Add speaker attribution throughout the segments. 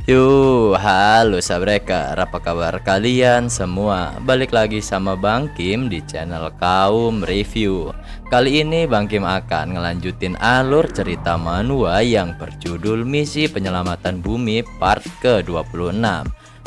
Speaker 1: Halo sabrekar, apa kabar kalian semua? Balik lagi sama Bang Kim di channel Kaum Review. Kali ini Bang Kim akan ngelanjutin alur cerita manhwa yang berjudul Misi Penyelamatan Bumi part ke-26.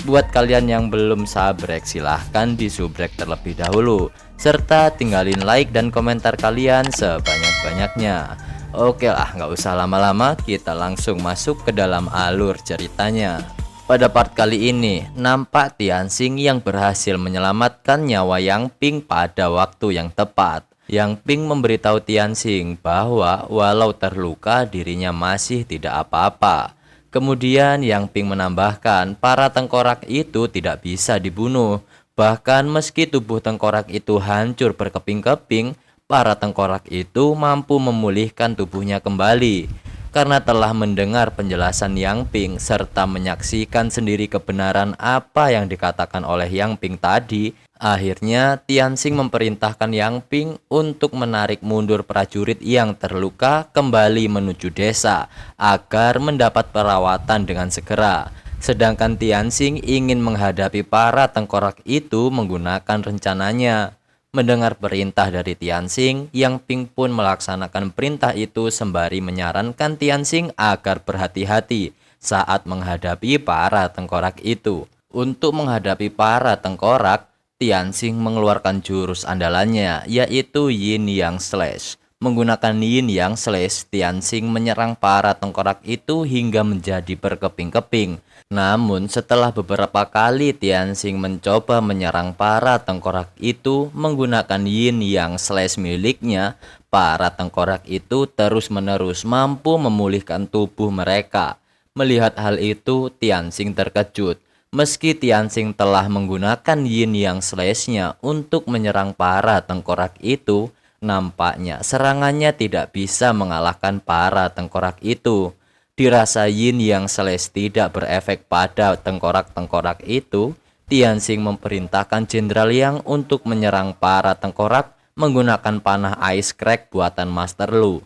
Speaker 1: Buat kalian yang belum sabrek, silahkan disubrek terlebih dahulu, serta tinggalin like dan komentar kalian sebanyak-banyaknya. Oke lah, nggak usah lama-lama, kita langsung masuk ke dalam alur ceritanya. Pada part kali ini, nampak Tianxing yang berhasil menyelamatkan nyawa Yang Ping pada waktu yang tepat. Yang Ping memberitahu Tianxing bahwa walau terluka dirinya masih tidak apa-apa. Kemudian Yang Ping menambahkan para tengkorak itu tidak bisa dibunuh. Bahkan meski tubuh tengkorak itu hancur berkeping-keping, para tengkorak itu mampu memulihkan tubuhnya kembali. Karena telah mendengar penjelasan Yang Ping serta menyaksikan sendiri kebenaran apa yang dikatakan oleh Yang Ping tadi, akhirnya Tianxing memerintahkan Yang Ping untuk menarik mundur prajurit yang terluka kembali menuju desa agar mendapat perawatan dengan segera. Sedangkan Tianxing ingin menghadapi para tengkorak itu menggunakan rencananya. Mendengar perintah dari Tianxing, Yang Ping pun melaksanakan perintah itu sembari menyarankan Tianxing agar berhati-hati saat menghadapi para tengkorak itu. Untuk menghadapi para tengkorak, Tianxing mengeluarkan jurus andalannya, yaitu Yin Yang Slash. Menggunakan Yin Yang Slash, Tianxing menyerang para tengkorak itu hingga menjadi berkeping-keping. Namun setelah beberapa kali Tianxing mencoba menyerang para tengkorak itu menggunakan Yin Yang Slash miliknya, para tengkorak itu terus-menerus mampu memulihkan tubuh mereka. Melihat hal itu, Tianxing terkejut. Meski Tianxing telah menggunakan Yin Yang Slash-nya untuk menyerang para tengkorak itu, nampaknya serangannya tidak bisa mengalahkan para tengkorak itu. Dirasa Yin Yang Slash tidak berefek pada tengkorak-tengkorak itu, Tianxing memerintahkan Jenderal Yang untuk menyerang para tengkorak menggunakan panah Ice Crack buatan Master Lu.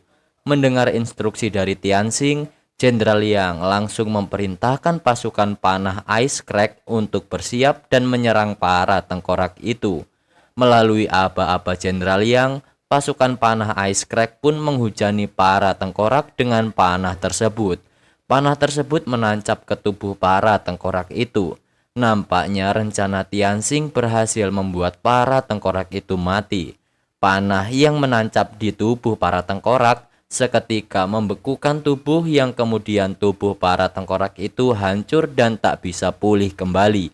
Speaker 1: Mendengar instruksi dari Tianxing, Jenderal Yang langsung memerintahkan pasukan panah Ice Crack untuk bersiap dan menyerang para tengkorak itu. Melalui aba-aba Jenderal Yang, pasukan panah Ice Crack pun menghujani para tengkorak dengan panah tersebut. Panah tersebut menancap ke tubuh para tengkorak itu. Nampaknya rencana Tianxing berhasil membuat para tengkorak itu mati. Panah yang menancap di tubuh para tengkorak seketika membekukan tubuh, yang kemudian tubuh para tengkorak itu hancur dan tak bisa pulih kembali.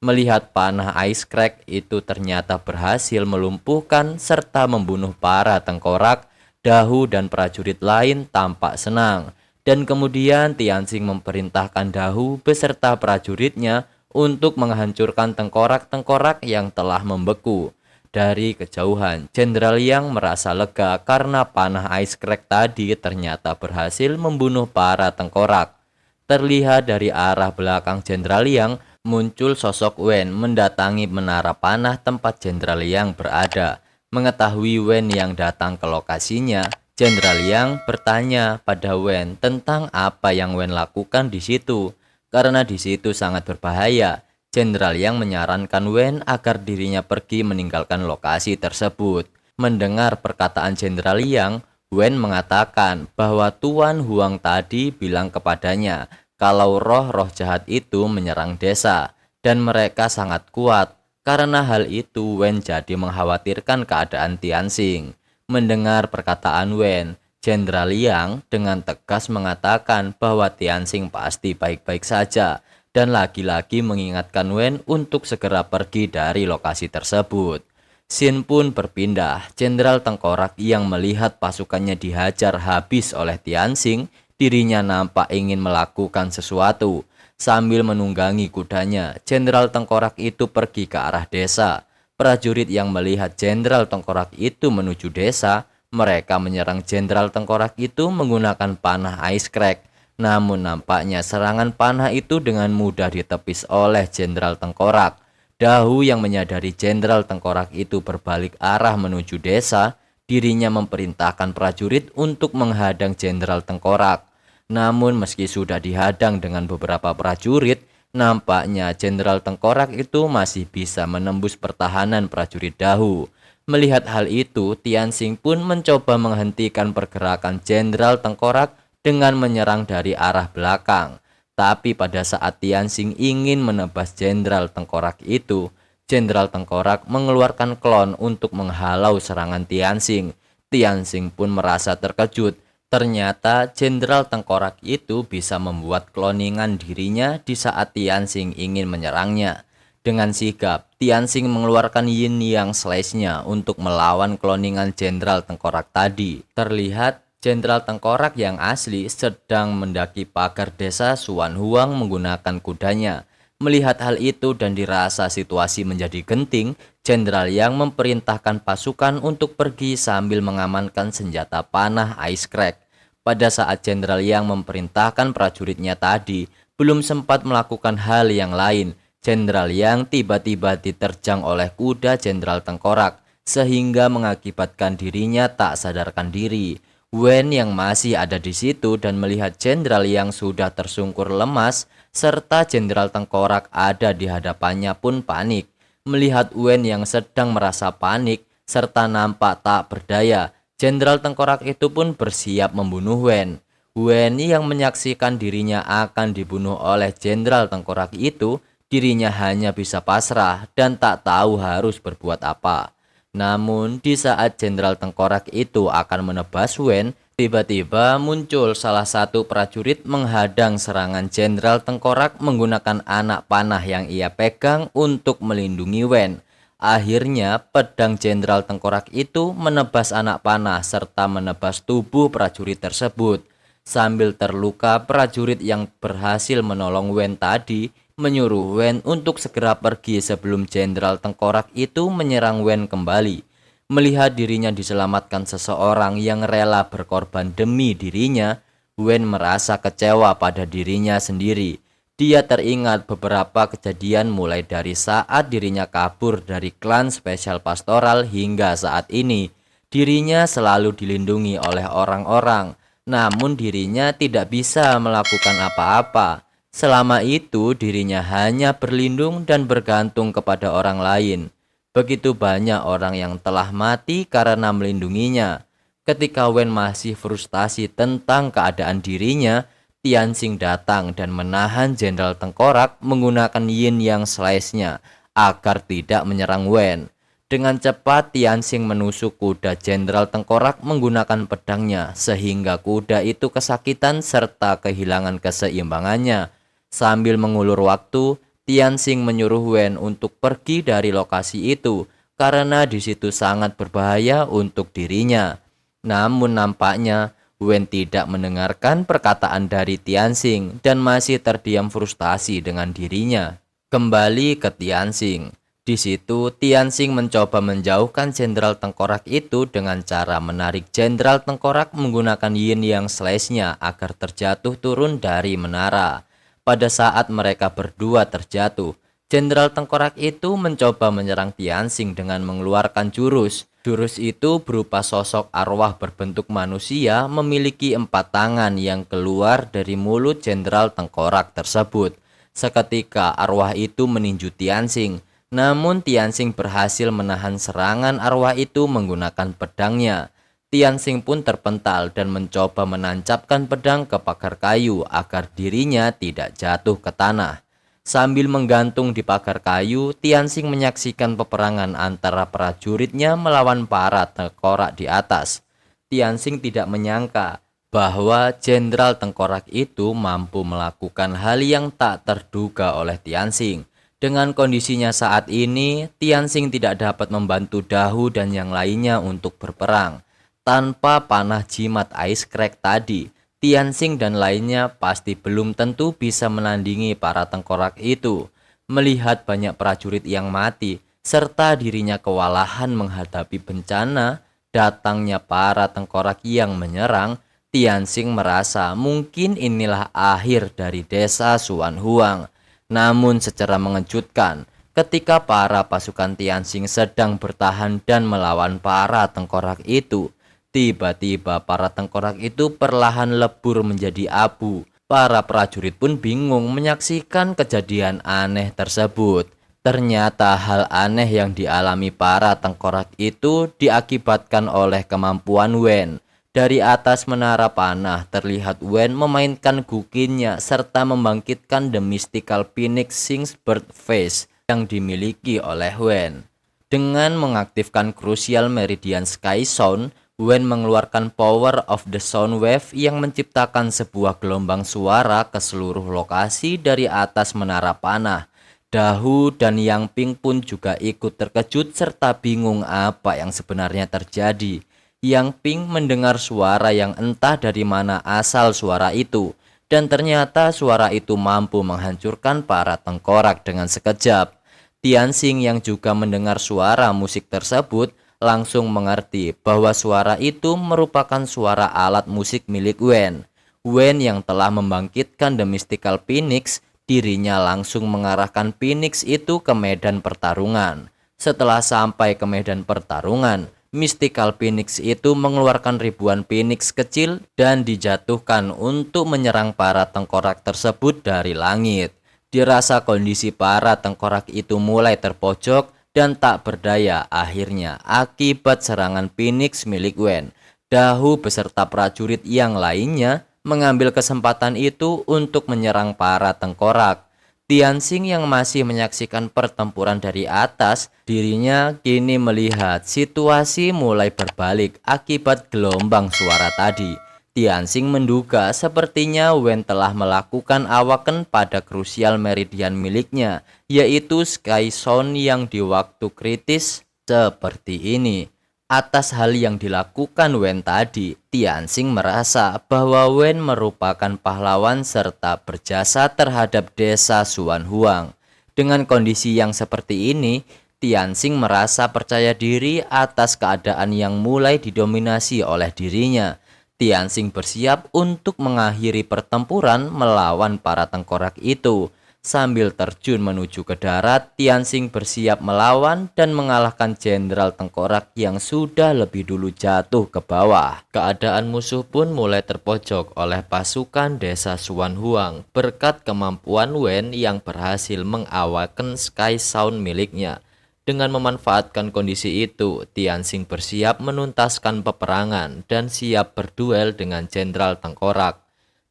Speaker 1: Melihat panah Ice Crack itu ternyata berhasil melumpuhkan serta membunuh para tengkorak, Dahu dan prajurit lain tampak senang. Dan kemudian Tianxing memerintahkan Dahu beserta prajuritnya untuk menghancurkan tengkorak-tengkorak yang telah membeku. Dari kejauhan, Jenderal Yang merasa lega karena panah Ice Crack tadi ternyata berhasil membunuh para tengkorak. Terlihat dari arah belakang Jenderal Yang, muncul sosok Wen mendatangi menara panah tempat Jenderal Yang berada. Mengetahui Wen yang datang ke lokasinya, Jenderal Yang bertanya pada Wen tentang apa yang Wen lakukan di situ. Karena di situ sangat berbahaya, Jenderal Yang menyarankan Wen agar dirinya pergi meninggalkan lokasi tersebut. Mendengar perkataan Jenderal Yang, Wen mengatakan bahwa Tuan Huang tadi bilang kepadanya kalau roh-roh jahat itu menyerang desa dan mereka sangat kuat. Karena hal itu, Wen jadi mengkhawatirkan keadaan Tianxing. Mendengar perkataan Wen, Jenderal Yang dengan tegas mengatakan bahwa Tianxing pasti baik-baik saja dan lagi-lagi mengingatkan Wen untuk segera pergi dari lokasi tersebut. Scene pun berpindah. Jenderal Tengkorak yang melihat pasukannya dihajar habis oleh Tianxing, dirinya nampak ingin melakukan sesuatu. Sambil menunggangi kudanya, Jenderal Tengkorak itu pergi ke arah desa. Prajurit yang melihat Jenderal Tengkorak itu menuju desa, mereka menyerang Jenderal Tengkorak itu menggunakan panah Ice Crack. Namun nampaknya serangan panah itu dengan mudah ditepis oleh Jenderal Tengkorak. Dahu yang menyadari Jenderal Tengkorak itu berbalik arah menuju desa, dirinya memerintahkan prajurit untuk menghadang Jenderal Tengkorak. Namun meski sudah dihadang dengan beberapa prajurit, nampaknya Jenderal Tengkorak itu masih bisa menembus pertahanan prajurit Dahou. Melihat hal itu, Tianxing pun mencoba menghentikan pergerakan Jenderal Tengkorak dengan menyerang dari arah belakang. Tapi pada saat Tianxing ingin menebas Jenderal Tengkorak itu, Jenderal Tengkorak mengeluarkan klon untuk menghalau serangan Tianxing. Tianxing pun merasa terkejut. Ternyata Jenderal Tengkorak itu bisa membuat kloningan dirinya di saat Tianxing ingin menyerangnya. Dengan sigap, Tianxing mengeluarkan Yin Yang Slash-nya untuk melawan kloningan Jenderal Tengkorak tadi. Terlihat Jenderal Tengkorak yang asli sedang mendaki pagar desa Suan Huang menggunakan kudanya. Melihat hal itu dan dirasa situasi menjadi genting, Jenderal Yang memerintahkan pasukan untuk pergi sambil mengamankan senjata panah Ice Crack. Pada saat Jenderal Yang memerintahkan prajuritnya tadi, belum sempat melakukan hal yang lain, Jenderal Yang tiba-tiba diterjang oleh kuda Jenderal Tengkorak, sehingga mengakibatkan dirinya tak sadarkan diri. Wen yang masih ada di situ dan melihat Jenderal Yang sudah tersungkur lemas, serta Jenderal Tengkorak ada di hadapannya pun panik. Melihat Wen yang sedang merasa panik, serta nampak tak berdaya, Jenderal Tengkorak itu pun bersiap membunuh Wen. Wen yang menyaksikan dirinya akan dibunuh oleh Jenderal Tengkorak itu, dirinya hanya bisa pasrah dan tak tahu harus berbuat apa. Namun di saat Jenderal Tengkorak itu akan menebas Wen, tiba-tiba muncul salah satu prajurit menghadang serangan Jenderal Tengkorak menggunakan anak panah yang ia pegang untuk melindungi Wen. Akhirnya pedang Jenderal Tengkorak itu menebas anak panah serta menebas tubuh prajurit tersebut. Sambil terluka, prajurit yang berhasil menolong Wen tadi menyuruh Wen untuk segera pergi sebelum Jenderal Tengkorak itu menyerang Wen kembali. Melihat dirinya diselamatkan seseorang yang rela berkorban demi dirinya, Wen merasa kecewa pada dirinya sendiri. Dia teringat beberapa kejadian mulai dari saat dirinya kabur dari klan spesial pastoral hingga saat ini. Dirinya selalu dilindungi oleh orang-orang, namun dirinya tidak bisa melakukan apa-apa. Selama itu dirinya hanya berlindung dan bergantung kepada orang lain. Begitu banyak orang yang telah mati karena melindunginya. Ketika Wen masih frustasi tentang keadaan dirinya, Tianxing datang dan menahan Jenderal Tengkorak menggunakan Yin Yang Slash-nya agar tidak menyerang Wen. Dengan cepat Tianxing menusuk kuda Jenderal Tengkorak menggunakan pedangnya sehingga kuda itu kesakitan serta kehilangan keseimbangannya. Sambil mengulur waktu, Tianxing menyuruh Wen untuk pergi dari lokasi itu karena di situ sangat berbahaya untuk dirinya. Namun nampaknya Wen tidak mendengarkan perkataan dari Tianxing dan masih terdiam frustasi dengan dirinya. Kembali ke Tianxing. Di situ Tianxing mencoba menjauhkan Jenderal Tengkorak itu dengan cara menarik Jenderal Tengkorak menggunakan Yin Yang Slash-nya agar terjatuh turun dari menara. Pada saat mereka berdua terjatuh, Jenderal Tengkorak itu mencoba menyerang Tianxing dengan mengeluarkan jurus. Jurus itu berupa sosok arwah berbentuk manusia memiliki 4 tangan yang keluar dari mulut Jenderal Tengkorak tersebut. Seketika arwah itu meninju Tianxing, namun Tianxing berhasil menahan serangan arwah itu menggunakan pedangnya. Tianxing pun terpental dan mencoba menancapkan pedang ke pagar kayu agar dirinya tidak jatuh ke tanah. Sambil menggantung di pagar kayu, Tianxing menyaksikan peperangan antara prajuritnya melawan para tengkorak di atas. Tianxing tidak menyangka bahwa Jenderal Tengkorak itu mampu melakukan hal yang tak terduga oleh Tianxing. Dengan kondisinya saat ini, Tianxing tidak dapat membantu Dahou dan yang lainnya untuk berperang. Tanpa panah jimat Ice Crack tadi, Tianxing dan lainnya pasti belum tentu bisa menandingi para tengkorak itu. Melihat banyak prajurit yang mati, serta dirinya kewalahan menghadapi bencana datangnya para tengkorak yang menyerang, Tianxing merasa mungkin inilah akhir dari desa Suan Huang. Namun secara mengejutkan, ketika para pasukan Tianxing sedang bertahan dan melawan para tengkorak itu, Tiba-tiba para tengkorak itu perlahan lebur menjadi abu. Para prajurit pun bingung menyaksikan kejadian aneh tersebut. Ternyata hal aneh yang dialami para tengkorak itu diakibatkan oleh kemampuan Wen. Dari atas menara panah terlihat Wen memainkan gukinnya serta membangkitkan the mystical phoenix Sings bird face yang dimiliki oleh Wen. Dengan mengaktifkan Crucial Meridian Sky Sound, Wen mengeluarkan Power of the Sound Wave yang menciptakan sebuah gelombang suara ke seluruh lokasi dari atas menara panah. Dahu dan Yang Ping pun juga ikut terkejut serta bingung apa yang sebenarnya terjadi. Yang Ping mendengar suara yang entah dari mana asal suara itu, dan ternyata suara itu mampu menghancurkan para tengkorak dengan sekejap. Tianxing yang juga mendengar suara musik tersebut langsung mengerti bahwa suara itu merupakan suara alat musik milik Wen. Wen yang telah membangkitkan The Mystical Phoenix, dirinya langsung mengarahkan Phoenix itu ke medan pertarungan. Setelah sampai ke medan pertarungan, Mystical Phoenix itu mengeluarkan ribuan Phoenix kecil dan dijatuhkan untuk menyerang para tengkorak tersebut dari langit. Dirasa kondisi para tengkorak itu mulai terpojok dan tak berdaya akhirnya akibat serangan Phoenix milik Wen. Dahu beserta prajurit yang lainnya mengambil kesempatan itu untuk menyerang para tengkorak. Tianxing yang masih menyaksikan pertempuran dari atas, dirinya kini melihat situasi mulai berbalik akibat gelombang suara tadi. Tianxing menduga sepertinya Wen telah melakukan awaken pada Crucial Meridian miliknya, yaitu Sky Sound yang di waktu kritis seperti ini. Atas hal yang dilakukan Wen tadi, Tianxing merasa bahwa Wen merupakan pahlawan serta berjasa terhadap desa Suan Huang. Dengan kondisi yang seperti ini, Tianxing merasa percaya diri atas keadaan yang mulai didominasi oleh dirinya. Tianxing bersiap untuk mengakhiri pertempuran melawan para tengkorak itu. Sambil terjun menuju ke darat, Tianxing bersiap melawan dan mengalahkan jenderal tengkorak yang sudah lebih dulu jatuh ke bawah. Keadaan musuh pun mulai terpojok oleh pasukan desa Suan Huang berkat kemampuan Wen yang berhasil mengawaken Sky Sound miliknya. Dengan memanfaatkan kondisi itu, Tianxing bersiap menuntaskan peperangan dan siap berduel dengan jenderal tengkorak.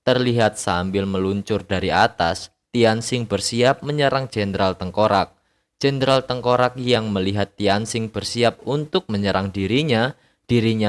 Speaker 1: Terlihat sambil meluncur dari atas, Tianxing bersiap menyerang jenderal tengkorak. Jenderal tengkorak yang melihat Tianxing bersiap untuk menyerang dirinya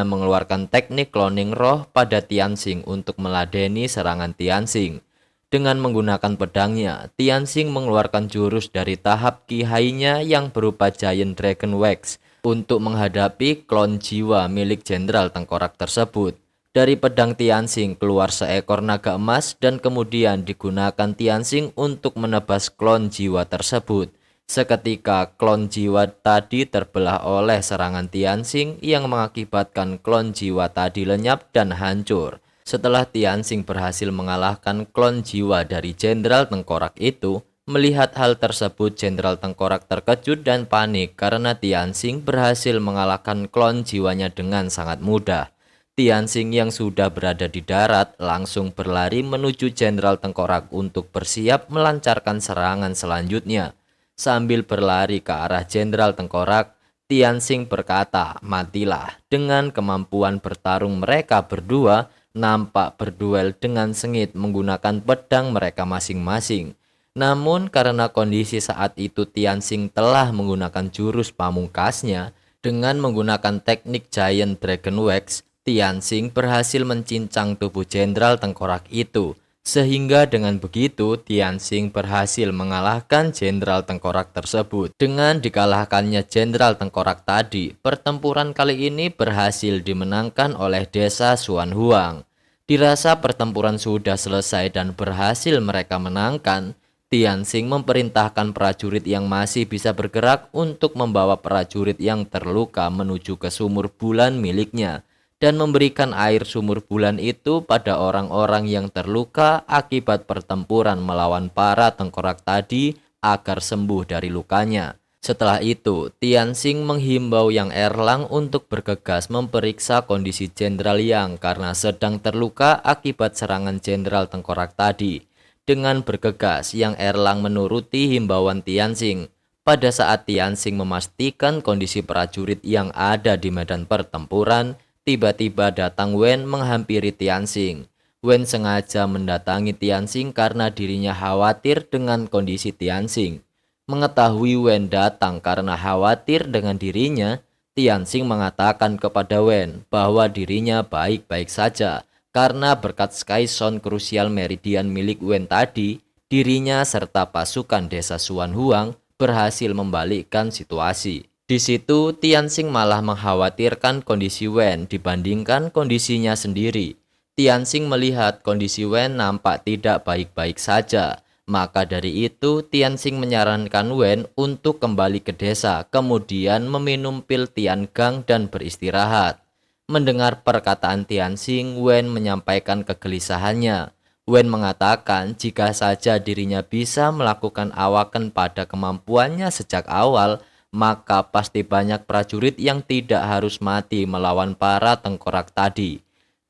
Speaker 1: mengeluarkan teknik cloning roh pada Tianxing untuk meladeni serangan Tianxing. Dengan menggunakan pedangnya, Tianxing mengeluarkan jurus dari tahap Qi Hai-nya yang berupa Giant Dragon Wax untuk menghadapi klon jiwa milik jenderal tengkorak tersebut. Dari pedang Tianxing keluar seekor naga emas dan kemudian digunakan Tianxing untuk menebas klon jiwa tersebut. Seketika klon jiwa tadi terbelah oleh serangan Tianxing yang mengakibatkan klon jiwa tadi lenyap dan hancur. Setelah Tianxing berhasil mengalahkan klon jiwa dari jenderal tengkorak itu, melihat hal tersebut jenderal tengkorak terkejut dan panik karena Tianxing berhasil mengalahkan klon jiwanya dengan sangat mudah. Tianxing yang sudah berada di darat langsung berlari menuju jenderal tengkorak untuk bersiap melancarkan serangan selanjutnya. Sambil berlari ke arah jenderal tengkorak, Tianxing berkata, "Matilah." Dengan kemampuan bertarung mereka berdua, nampak berduel dengan sengit menggunakan pedang mereka masing-masing. Namun karena kondisi saat itu Tianxing telah menggunakan jurus pamungkasnya dengan menggunakan teknik Giant Dragon Wax, Tianxing berhasil mencincang tubuh jenderal tengkorak itu. Sehingga dengan begitu Tianxing berhasil mengalahkan jenderal tengkorak tersebut. Dengan dikalahkannya jenderal tengkorak tadi, pertempuran kali ini berhasil dimenangkan oleh desa Suan Huang. Dirasa pertempuran sudah selesai dan berhasil mereka menangkan, Tianxing memerintahkan prajurit yang masih bisa bergerak untuk membawa prajurit yang terluka menuju ke sumur bulan miliknya dan memberikan air sumur bulan itu pada orang-orang yang terluka akibat pertempuran melawan para tengkorak tadi agar sembuh dari lukanya. Setelah itu, Tianxing menghimbau Yang Erlang untuk bergegas memeriksa kondisi Jenderal Yang karena sedang terluka akibat serangan Jenderal Tengkorak tadi. Dengan bergegas, Yang Erlang menuruti himbauan Tianxing. Pada saat Tianxing memastikan kondisi prajurit yang ada di medan pertempuran, tiba-tiba datang Wen menghampiri Tianxing. Wen sengaja mendatangi Tianxing karena dirinya khawatir dengan kondisi Tianxing. Mengetahui Wen datang karena khawatir dengan dirinya, Tianxing mengatakan kepada Wen bahwa dirinya baik-baik saja karena berkat Sky Zone krusial meridian milik Wen tadi, dirinya serta pasukan desa Suan Huang berhasil membalikkan situasi. Di situ Tianxing malah mengkhawatirkan kondisi Wen dibandingkan kondisinya sendiri. Tianxing melihat kondisi Wen nampak tidak baik-baik saja. Maka dari itu Tianxing menyarankan Wen untuk kembali ke desa, kemudian meminum pil Tiangang dan beristirahat. Mendengar perkataan Tianxing, Wen menyampaikan kegelisahannya. Wen mengatakan jika saja dirinya bisa melakukan awaken pada kemampuannya sejak awal, maka pasti banyak prajurit yang tidak harus mati melawan para tengkorak tadi.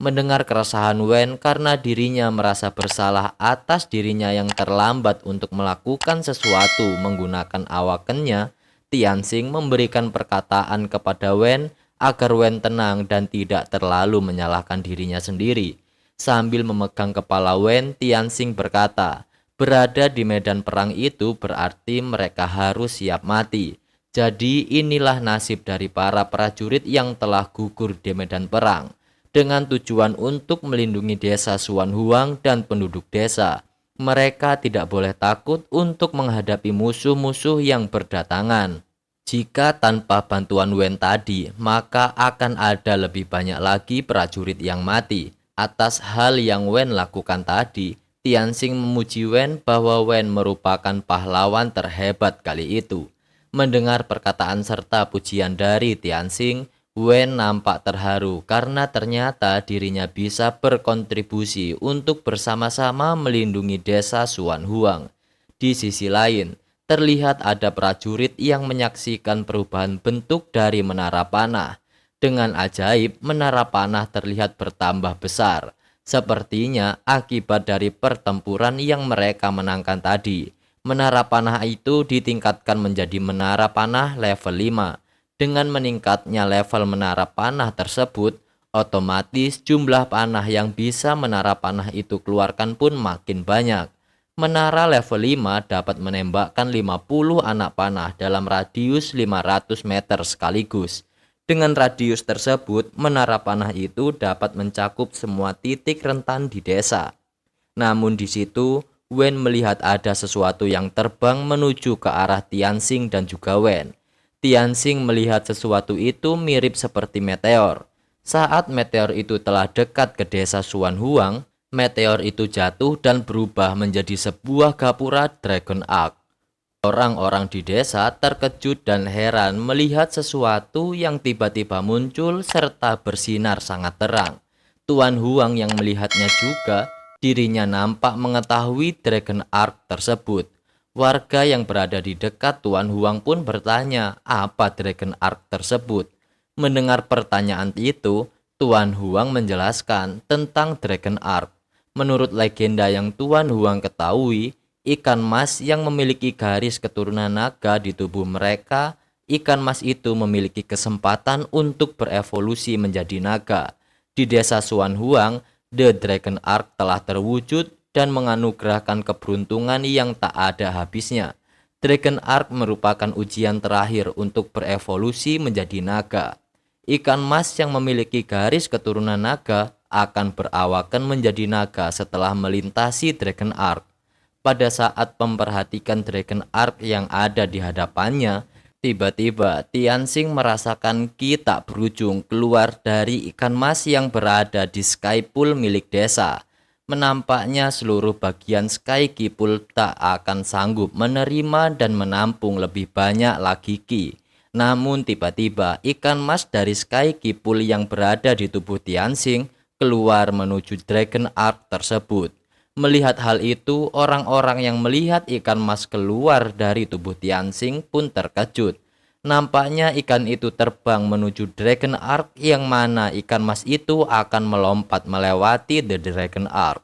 Speaker 1: Mendengar keresahan Wen karena dirinya merasa bersalah atas dirinya yang terlambat untuk melakukan sesuatu menggunakan awakennya, Tianxing memberikan perkataan kepada Wen agar Wen tenang dan tidak terlalu menyalahkan dirinya sendiri. Sambil memegang kepala Wen, Tianxing berkata, berada di medan perang itu berarti mereka harus siap mati. Jadi inilah nasib dari para prajurit yang telah gugur di medan perang. Dengan tujuan untuk melindungi desa Suan Huang dan penduduk desa, mereka tidak boleh takut untuk menghadapi musuh-musuh yang berdatangan. Jika tanpa bantuan Wen tadi, maka akan ada lebih banyak lagi prajurit yang mati. Atas hal yang Wen lakukan tadi, Tianxing memuji Wen bahwa Wen merupakan pahlawan terhebat kali itu. Mendengar perkataan serta pujian dari Tianxing, Wen nampak terharu karena ternyata dirinya bisa berkontribusi untuk bersama-sama melindungi desa Suan Huang. Di sisi lain, terlihat ada prajurit yang menyaksikan perubahan bentuk dari menara panah. Dengan ajaib, menara panah terlihat bertambah besar. Sepertinya akibat dari pertempuran yang mereka menangkan tadi. Menara panah itu ditingkatkan menjadi menara panah level 5. Dengan meningkatnya level menara panah tersebut, otomatis jumlah panah yang bisa menara panah itu keluarkan pun makin banyak. Menara level 5 dapat menembakkan 50 anak panah dalam radius 500 meter sekaligus. Dengan radius tersebut, menara panah itu dapat mencakup semua titik rentan di desa. Namun di situ, Wen melihat ada sesuatu yang terbang menuju ke arah Tianxing dan juga Wen. Tianxing melihat sesuatu itu mirip seperti meteor. Saat meteor itu telah dekat ke desa Suan Huang, meteor itu jatuh dan berubah menjadi sebuah gapura Dragon Ark. Orang-orang di desa terkejut dan heran melihat sesuatu yang tiba-tiba muncul serta bersinar sangat terang. Tuan Huang yang melihatnya juga, dirinya nampak mengetahui Dragon Ark tersebut. Warga yang berada di dekat Tuan Huang pun bertanya apa Dragon Ark tersebut. Mendengar pertanyaan itu, Tuan Huang menjelaskan tentang Dragon Ark. Menurut legenda yang Tuan Huang ketahui, ikan mas yang memiliki garis keturunan naga di tubuh mereka, ikan mas itu memiliki kesempatan untuk berevolusi menjadi naga. Di desa Suan Huang, The Dragon Ark telah terwujud dan menganugerahkan keberuntungan yang tak ada habisnya. Dragon Ark merupakan ujian terakhir untuk berevolusi menjadi naga. Ikan mas yang memiliki garis keturunan naga akan berawakan menjadi naga setelah melintasi Dragon Ark. Pada saat memperhatikan Dragon Ark yang ada di hadapannya, tiba-tiba Tianxing merasakan ki tak berujung keluar dari ikan mas yang berada di Sky Pool milik desa. Menampaknya seluruh bagian Sky Ki Pool tak akan sanggup menerima dan menampung lebih banyak lagi ki. Namun tiba-tiba ikan mas dari Sky Ki Pool yang berada di tubuh Tianxing keluar menuju Dragon Ark tersebut. Melihat hal itu, orang-orang yang melihat ikan mas keluar dari tubuh Tianxing pun terkejut. Nampaknya ikan itu terbang menuju Dragon Ark, yang mana ikan mas itu akan melompat melewati The Dragon Ark.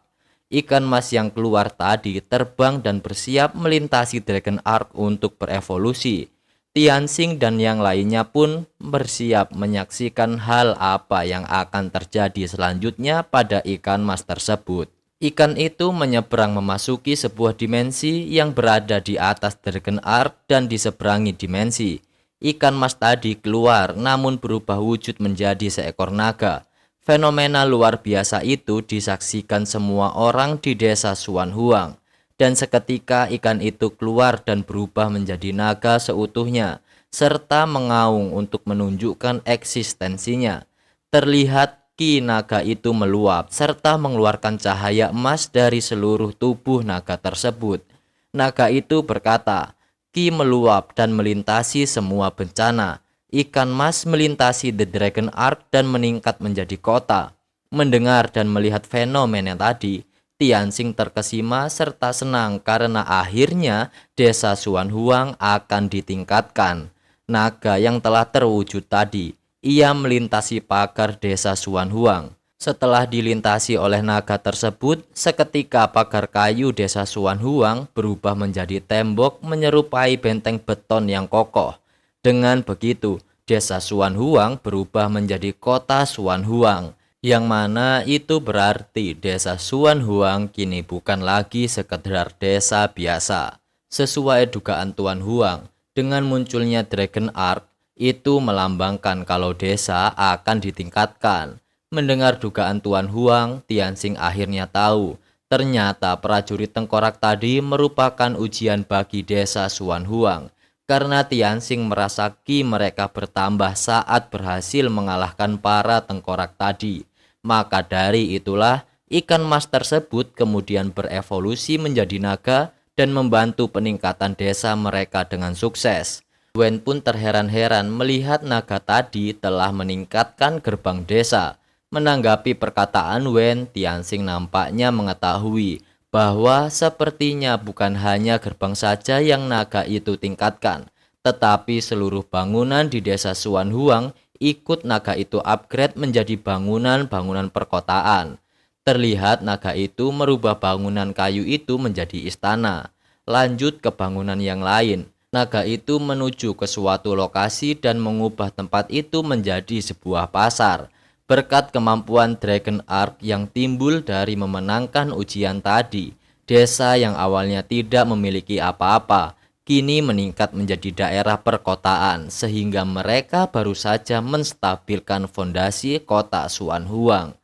Speaker 1: Ikan mas yang keluar tadi terbang dan bersiap melintasi Dragon Ark untuk berevolusi. Tianxing dan yang lainnya pun bersiap menyaksikan hal apa yang akan terjadi selanjutnya pada ikan mas tersebut. Ikan itu menyeberang memasuki sebuah dimensi yang berada di atas Dragon Ark dan diseberangi dimensi. Ikan mas tadi keluar namun berubah wujud menjadi seekor naga. Fenomena luar biasa itu disaksikan semua orang di desa Suan Huang. Dan seketika ikan itu keluar dan berubah menjadi naga seutuhnya, serta mengaung untuk menunjukkan eksistensinya. Terlihat ki naga itu meluap serta mengeluarkan cahaya emas dari seluruh tubuh naga tersebut. Naga itu berkata, ki meluap dan melintasi semua bencana. Ikan mas melintasi The Dragon Ark dan meningkat menjadi kota. Mendengar dan melihat fenomena tadi, Tianxing terkesima serta senang karena akhirnya desa Suan Huang akan ditingkatkan. Naga yang telah terwujud tadi, ia melintasi pagar desa Suan Huang. Setelah dilintasi oleh naga tersebut, seketika pagar kayu desa Suan Huang berubah menjadi tembok menyerupai benteng beton yang kokoh. Dengan begitu, desa Suan Huang berubah menjadi kota Suan Huang, yang mana itu berarti desa Suan Huang kini bukan lagi sekedar desa biasa. Sesuai dugaan Tuan Huang, dengan munculnya Dragon Ark, itu melambangkan kalau desa akan ditingkatkan. Mendengar dugaan Tuan Huang, Tianxing akhirnya tahu, ternyata prajurit tengkorak tadi merupakan ujian bagi desa Suan Huang. Karena Tianxing merasa ki mereka bertambah saat berhasil mengalahkan para tengkorak tadi. Maka dari itulah ikan mas tersebut kemudian berevolusi menjadi naga dan membantu peningkatan desa mereka dengan sukses. Wen pun terheran-heran melihat naga tadi telah meningkatkan gerbang desa. Menanggapi perkataan Wen, Tianxing nampaknya mengetahui bahwa sepertinya bukan hanya gerbang saja yang naga itu tingkatkan, tetapi seluruh bangunan di desa Suan Huang ikut naga itu upgrade menjadi bangunan-bangunan perkotaan. Terlihat naga itu merubah bangunan kayu itu menjadi istana. Lanjut ke bangunan yang lain, naga itu menuju ke suatu lokasi dan mengubah tempat itu menjadi sebuah pasar. Berkat kemampuan Dragon Ark yang timbul dari memenangkan ujian tadi, desa yang awalnya tidak memiliki apa-apa kini meningkat menjadi daerah perkotaan, sehingga mereka baru saja menstabilkan fondasi kota Suan Huang.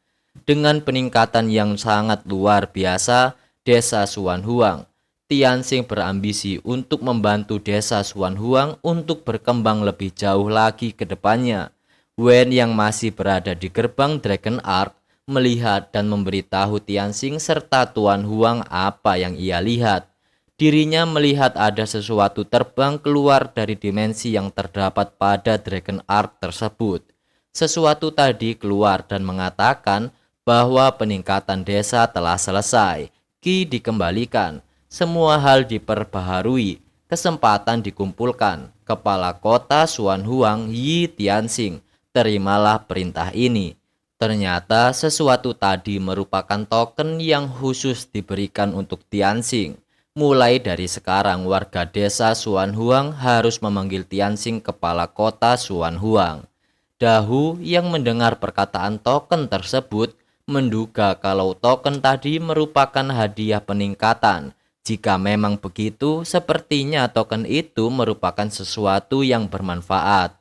Speaker 1: Dengan peningkatan yang sangat luar biasa desa Suan Huang, Tianxing berambisi untuk membantu desa Suan Huang untuk berkembang lebih jauh lagi ke depannya. Wen yang masih berada di gerbang Dragon Ark melihat dan memberitahu Tianxing serta Tuan Huang apa yang ia lihat. Dirinya melihat ada sesuatu terbang keluar dari dimensi yang terdapat pada Dragon Ark tersebut. Sesuatu tadi keluar dan mengatakan bahwa peningkatan desa telah selesai. Ki dikembalikan, semua hal diperbaharui, kesempatan dikumpulkan. Kepala kota Suan Huang, Yi Tianxing, terimalah perintah ini. Ternyata sesuatu tadi merupakan token yang khusus diberikan untuk Tianxing. Mulai dari sekarang warga desa Suan Huang harus memanggil Tianxing kepala kota Suan Huang. Dahu yang mendengar perkataan token tersebut menduga kalau token tadi merupakan hadiah peningkatan. Jika memang begitu, sepertinya token itu merupakan sesuatu yang bermanfaat.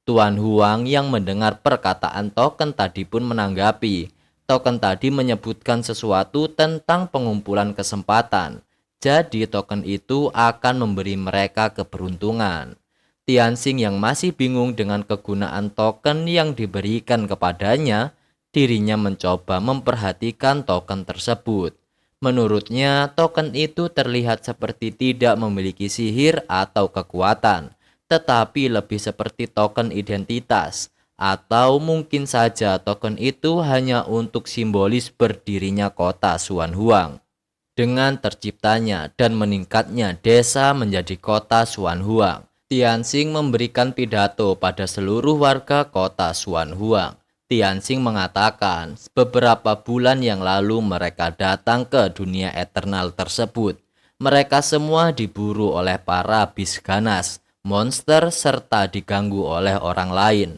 Speaker 1: Tuan Huang yang mendengar perkataan token tadi pun menanggapi. Token tadi menyebutkan sesuatu tentang pengumpulan kesempatan. Jadi token itu akan memberi mereka keberuntungan. Tianxing yang masih bingung dengan kegunaan token yang diberikan kepadanya, dirinya mencoba memperhatikan token tersebut. Menurutnya, token itu terlihat seperti tidak memiliki sihir atau kekuatan, tetapi lebih seperti token identitas, atau mungkin saja token itu hanya untuk simbolis berdirinya kota Suan Huang. dengan terciptanya dan meningkatnya desa menjadi kota Xuanhuang. Tianxing memberikan pidato pada seluruh warga kota Xuanhuang. Tianxing mengatakan beberapa bulan yang lalu mereka datang ke dunia eternal tersebut. Mereka semua diburu oleh para bis ganas, monster, serta diganggu oleh orang lain.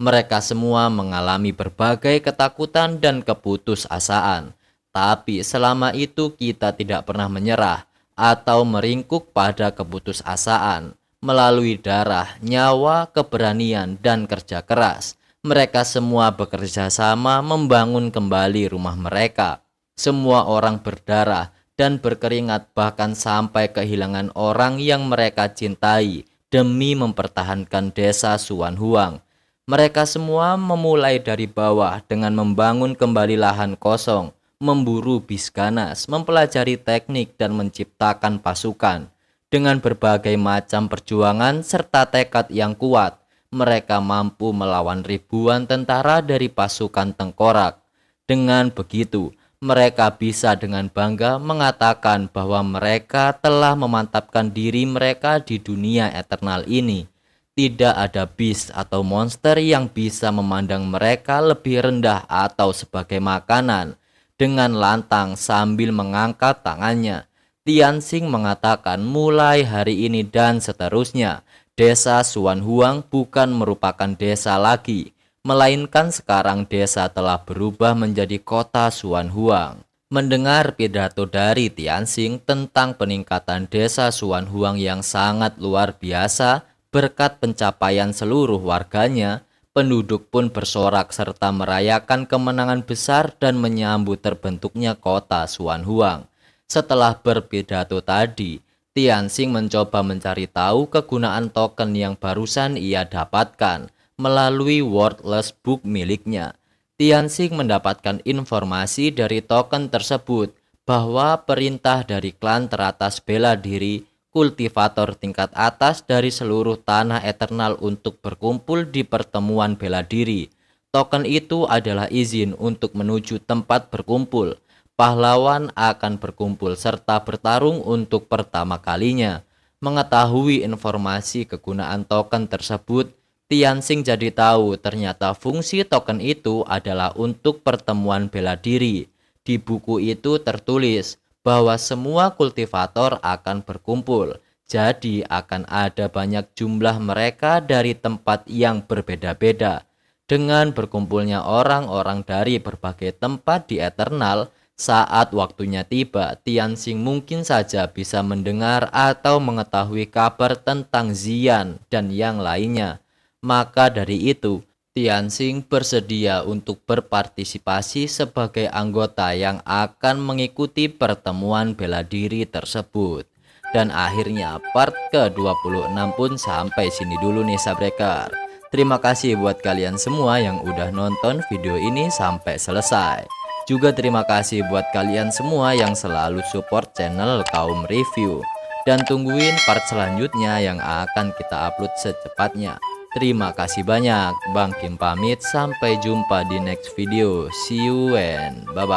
Speaker 1: Mereka semua mengalami berbagai ketakutan dan keputusasaan. Tapi selama itu kita tidak pernah menyerah atau meringkuk pada keputusasaan. Melalui darah, nyawa, keberanian, dan kerja keras, mereka semua bekerja sama membangun kembali rumah mereka. Semua orang berdarah dan berkeringat, bahkan sampai kehilangan orang yang mereka cintai demi mempertahankan desa Xuanhuang. Mereka semua memulai dari bawah dengan membangun kembali lahan kosong, memburu bis ganas, mempelajari teknik, dan menciptakan pasukan. Dengan berbagai macam perjuangan serta tekad yang kuat, mereka mampu melawan ribuan tentara dari pasukan tengkorak. Dengan begitu, mereka bisa dengan bangga mengatakan bahwa mereka telah memantapkan diri mereka di dunia eternal ini. Tidak ada bis atau monster yang bisa memandang mereka lebih rendah atau sebagai makanan. Dengan lantang sambil mengangkat tangannya, Tianxing mengatakan mulai hari ini dan seterusnya, desa Xuanhuang bukan merupakan desa lagi, melainkan sekarang desa telah berubah menjadi kota Xuanhuang. Mendengar pidato dari Tianxing tentang peningkatan desa Xuanhuang yang sangat luar biasa berkat pencapaian seluruh warganya, penduduk pun bersorak serta merayakan kemenangan besar dan menyambut terbentuknya kota Xuanhuang. Setelah berpidato tadi, Tianxing mencoba mencari tahu kegunaan token yang barusan ia dapatkan melalui wordless book miliknya. Tianxing mendapatkan informasi dari token tersebut bahwa perintah dari klan teratas bela diri, kultivator tingkat atas dari seluruh tanah eternal untuk berkumpul di pertemuan bela diri. Token itu adalah izin untuk menuju tempat berkumpul. Pahlawan akan berkumpul serta bertarung untuk pertama kalinya. Mengetahui informasi kegunaan token tersebut, Tianxing jadi tahu ternyata fungsi token itu adalah untuk pertemuan bela diri. Di buku itu tertulis bahwa semua kultivator akan berkumpul, jadi akan ada banyak jumlah mereka dari tempat yang berbeda-beda. Dengan berkumpulnya orang-orang dari berbagai tempat di Eternal, saat waktunya tiba, Tianxing mungkin saja bisa mendengar atau mengetahui kabar tentang Xian dan yang lainnya. Maka dari itu, Tianxing bersedia untuk berpartisipasi sebagai anggota yang akan mengikuti pertemuan bela diri tersebut. Dan akhirnya part ke-26 pun sampai sini dulu nih Sabreker. Terima kasih buat kalian semua yang udah nonton video ini sampai selesai. Juga terima kasih buat kalian semua yang selalu support channel Kaum Review. Dan tungguin part selanjutnya yang akan kita upload secepatnya. Terima kasih banyak. Bang Kim pamit, sampai jumpa di next video. See you and bye-bye.